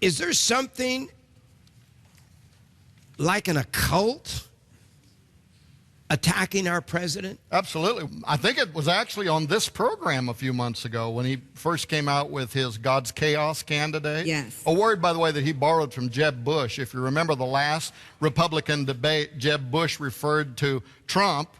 Is there something like an occult attacking our president? Absolutely. I think it was actually on this program a few months ago when he first came out with his God's Chaos candidate. Yes. A word, by the way, that he borrowed from Jeb Bush. If you remember the last Republican debate, Jeb Bush referred to Trump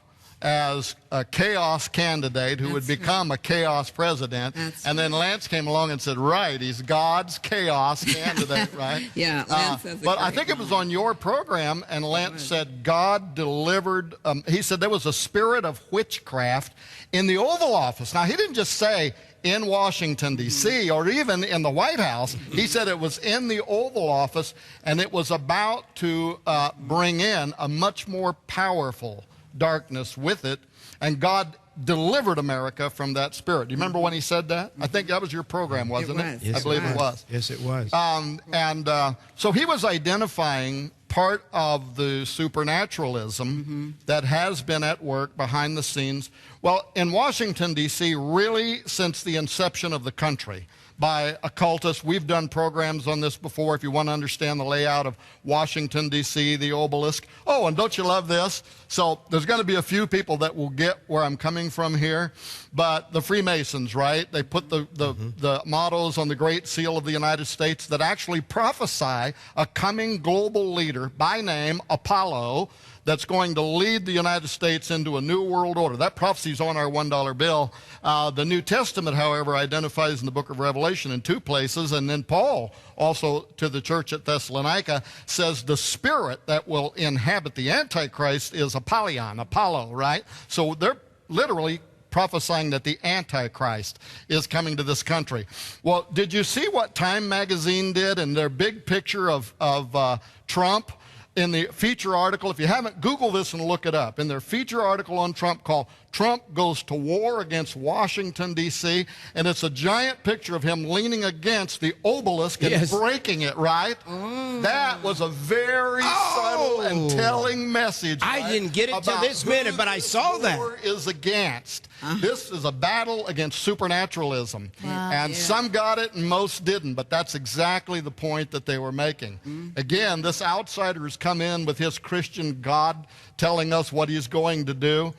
as a chaos candidate who would become a chaos president. And then Lance came along and said, right, he's God's chaos candidate, right? Yeah, Lance says but I think it was on your program, and Lance said God delivered, he said there was a spirit of witchcraft in the Oval Office. Now, he didn't just say in Washington, D.C., or even in the White House. He said it was in the Oval Office, and it was about to bring in a much more powerful darkness with it, and God delivered America from that spirit. Do you remember when he said that? I think that was your program, wasn't it? Yes, I believe it was. Yes, it was. So he was identifying part of the supernaturalism that has been at work behind the scenes. Well, in Washington, D.C., really since the inception of the country, by occultists. We've done programs on this before if you want to understand the layout of Washington, D.C., the obelisk. Oh, and don't you love this? So there's going to be a few people that will get where I'm coming from here. But the Freemasons, right? They put the mottos on the Great Seal of the United States that actually prophesy a coming global leader by name, Apollo, that's going to lead the United States into a new world order. That prophecy's on our $1 bill. The New Testament, however, identifies in the book of Revelation in two places, and then Paul, also to the church at Thessalonica, says the spirit that will inhabit the Antichrist is Apollyon, Apollo, right? So they're literally prophesying that the Antichrist is coming to this country. Well, did you see what Time magazine did in their big picture of Trump? In the feature article, if you haven't, Google this and look it up. In their feature article on Trump called Trump Goes to War Against Washington, D.C., and it's a giant picture of him leaning against the obelisk and breaking it, right? That was a very subtle and telling message. I didn't get it till this minute, but I saw that. War is against. This is a battle against supernaturalism. And some got it and most didn't, but that's exactly the point that they were making. Again, this outsider has come in with his Christian God telling us what he's going to do.